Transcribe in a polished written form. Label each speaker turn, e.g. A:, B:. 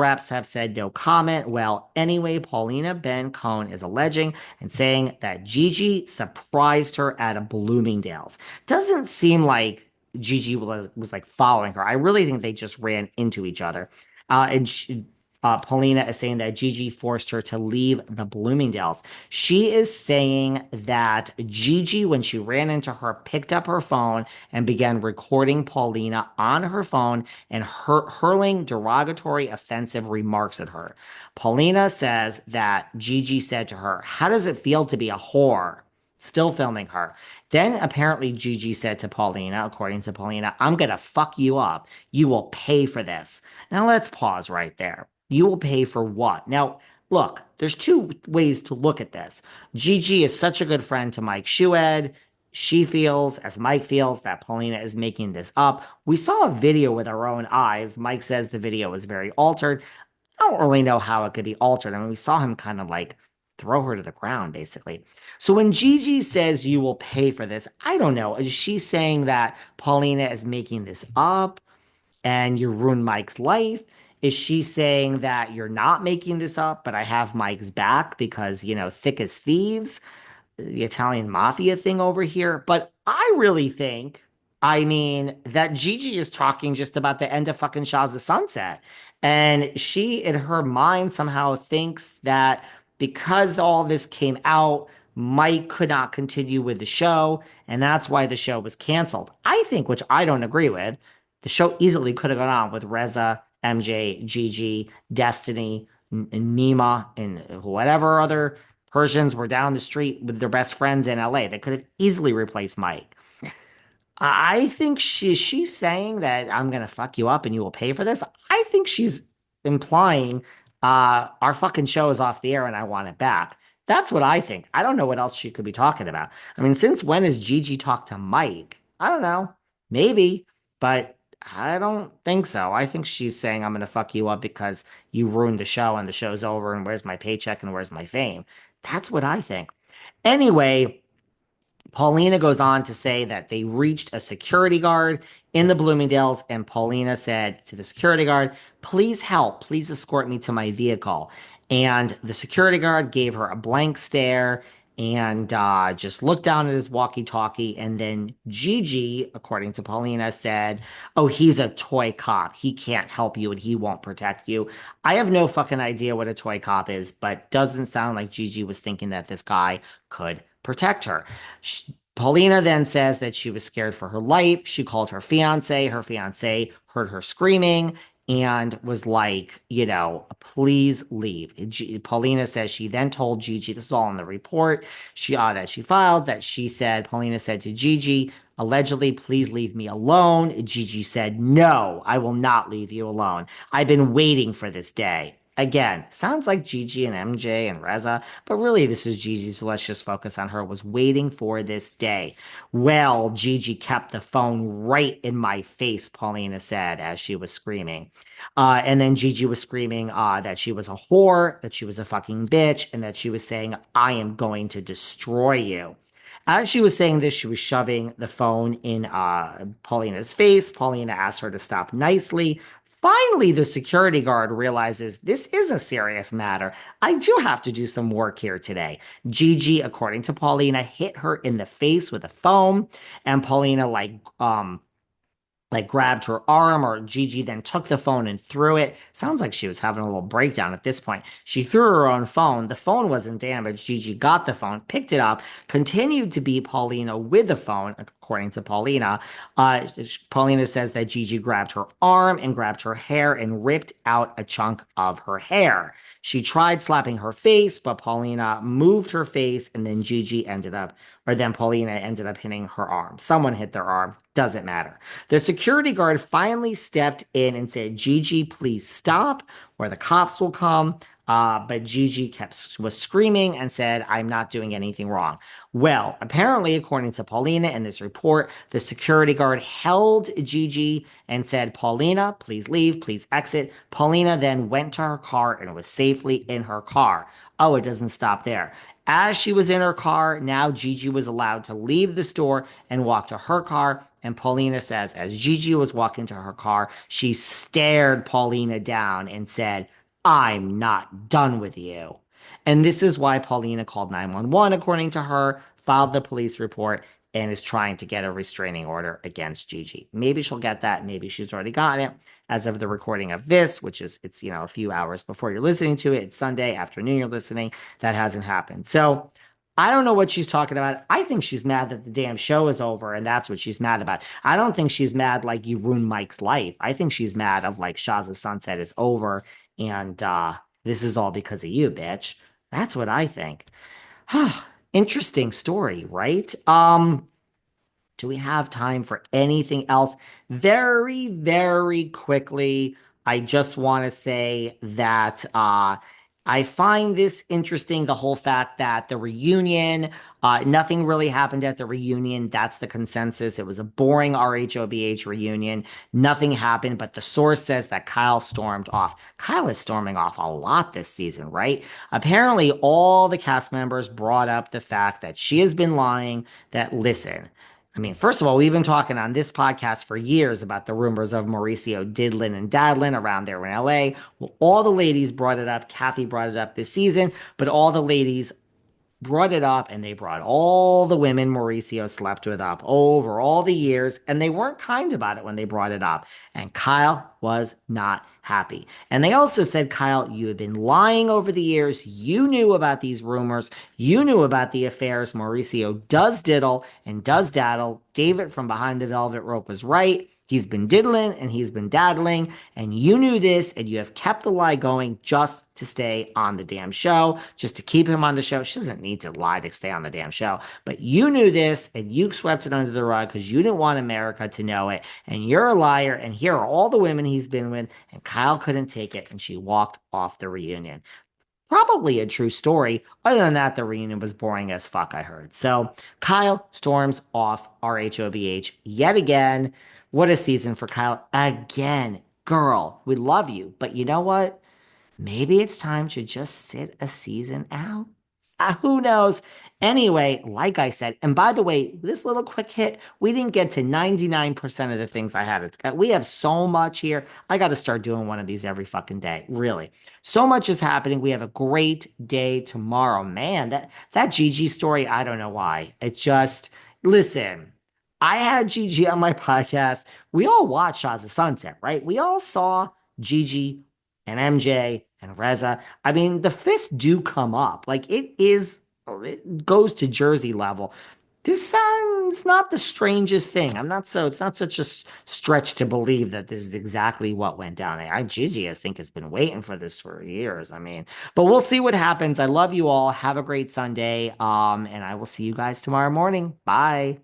A: reps have said no comment. Well, anyway, Paulina Ben Cohn is alleging and saying that Gigi surprised her at a Bloomingdale's. Doesn't seem like Gigi was like following her. I really think they just ran into each other. Paulina is saying that Gigi forced her to leave the Bloomingdale's. She is saying that Gigi, when she ran into her, picked up her phone and began recording Paulina on her phone and hurling derogatory, offensive remarks at her. Paulina says that Gigi said to her, "How does it feel to be a whore?" Still filming her. Then apparently Gigi said to Paulina, according to Paulina, "I'm gonna fuck you up. You will pay for this." Now let's pause right there. You will pay for what? Now, look, there's two ways to look at this. Gigi is such a good friend to Mike Shued. She feels, as Mike feels, that Paulina is making this up. We saw a video with our own eyes. Mike says the video was very altered. I don't really know how it could be altered. I mean, we saw him kind of like throw her to the ground, basically. So when Gigi says you will pay for this, I don't know. Is she saying that Paulina is making this up and you ruined Mike's life? Is she saying that you're not making this up, but I have Mike's back because, thick as thieves, the Italian mafia thing over here? But I really think, I mean, that Gigi is talking just about the end of fucking Shaw's the Sunset. And she, in her mind, somehow thinks that because all this came out, Mike could not continue with the show, and that's why the show was canceled. I think, which I don't agree with, the show easily could have gone on with Reza, MJ, Gigi, Destiny, and Nima, and whatever other Persians were down the street with their best friends in LA. They could have easily replaced Mike. I think she's saying that I'm gonna fuck you up and you will pay for this. I think she's implying our fucking show is off the air and I want it back. That's what I think. I don't know what else she could be talking about. I mean, since when has Gigi talked to Mike? I don't know. Maybe, but I don't think so. I think she's saying I'm gonna fuck you up because you ruined the show and the show's over and where's my paycheck and where's my fame? That's what I think. Anyway, Paulina goes on to say that they reached a security guard in the Bloomingdale's, and Paulina said to the security guard, "Please help. Please escort me to my vehicle." And the security guard gave her a blank stare and just looked down at his walkie-talkie. And then Gigi, according to Paulina, said, "Oh, he's a toy cop. He can't help you and he won't protect you." I have no fucking idea what a toy cop is, but doesn't sound like Gigi was thinking that this guy could protect her. Paulina then says that she was scared for her life. She called her fiance. Her fiance heard her screaming and was like, please leave. Paulina says she then told Gigi, this is all in the report, that she filed, that Paulina said to Gigi, allegedly, "Please leave me alone." Gigi said, "No, I will not leave you alone. I've been waiting for this day." Again, sounds like Gigi and MJ and Reza, but really this is Gigi, so let's just focus on her, was waiting for this day. Well, Gigi kept the phone right in my face, Paulina said as she was screaming. And then Gigi was screaming that she was a whore, that she was a fucking bitch, and that she was saying, "I am going to destroy you." As she was saying this, she was shoving the phone in Paulina's face. Paulina asked her to stop nicely. Finally, the security guard realizes this is a serious matter. I do have to do some work here today. Gigi, according to Paulina, hit her in the face with a phone, and Paulina grabbed her arm, or Gigi then took the phone and threw it. Sounds like she was having a little breakdown at this point. She threw her own phone. The phone wasn't damaged. Gigi got the phone, picked it up, continued to beat Paulina with the phone, according to Paulina. Paulina says that Gigi grabbed her arm and grabbed her hair and ripped out a chunk of her hair. She tried slapping her face, but Paulina moved her face, and then Paulina ended up hitting her arm. Someone hit their arm. Doesn't matter. The security guard finally stepped in and said, "Gigi, please stop, or the cops will come." But Gigi was screaming and said, "I'm not doing anything wrong." Well, apparently, according to Paulina in this report, the security guard held Gigi and said, "Paulina, please leave, please exit." Paulina then went to her car and was safely in her car. Oh, it doesn't stop there. As she was in her car, now Gigi was allowed to leave the store and walk to her car. And Paulina says, as Gigi was walking to her car, she stared Paulina down and said, "I'm not done with you." And this is why Paulina called 911, according to her, filed the police report, and is trying to get a restraining order against Gigi. Maybe she'll get that. Maybe she's already gotten it. As of the recording of this, which is, it's, a few hours before you're listening to it. It's Sunday afternoon you're listening. That hasn't happened. So I don't know what she's talking about. I think she's mad that the damn show is over, and that's what she's mad about. I don't think she's mad like you ruined Mike's life. I think she's mad of like Shaw's Sunset is over, and this is all because of you, bitch. That's what I think. Interesting story, right? Do we have time for anything else? Very, very quickly, I just want to say that I find this interesting, the whole fact that the reunion, nothing really happened at the reunion. That's the consensus. It was a boring RHOBH reunion. Nothing happened, but the source says that Kyle stormed off. Kyle is storming off a lot this season, right? Apparently, all the cast members brought up the fact that she has been lying, that listen, I mean, first of all, we've been talking on this podcast for years about the rumors of Mauricio diddling and daddling around there in LA. Well, all the ladies brought it up. Kathy brought it up this season, but all the ladies brought it up, and they brought all the women Mauricio slept with up over all the years, and they weren't kind about it when they brought it up. And Kyle was not happy. And they also said, "Kyle, you had been lying over the years. You knew about these rumors. You knew about the affairs. Mauricio does diddle and does daddle. David from Behind the Velvet Rope was right. He's been diddling and he's been daddling, and you knew this, and you have kept the lie going just to stay on the damn show, just to keep him on the show." She doesn't need to lie to stay on the damn show, but you knew this and you swept it under the rug because you didn't want America to know it, and you're a liar, and here are all the women he's been with, and Kyle couldn't take it, and she walked off the reunion. Probably a true story. Other than that, the reunion was boring as fuck, I heard. So Kyle storms off RHOBH yet again. What a season for Kyle. Again, girl, we love you. But you know what? Maybe it's time to just sit a season out. Who knows? Anyway, like I said, and by the way, this little quick hit, we didn't get to 99% of the things I had. We have so much here. I got to start doing one of these every fucking day. Really. So much is happening. We have a great day tomorrow. Man, that Gigi story, I don't know why. It just, listen, I had Gigi on my podcast. We all watched Shaw's of Sunset, right? We all saw Gigi and MJ and Reza. I mean, the fists do come up. Like it goes to Jersey level. This sounds not the strangest thing. It's not such a stretch to believe that this is exactly what went down. Gigi, I think, has been waiting for this for years. I mean, but we'll see what happens. I love you all. Have a great Sunday. And I will see you guys tomorrow morning. Bye.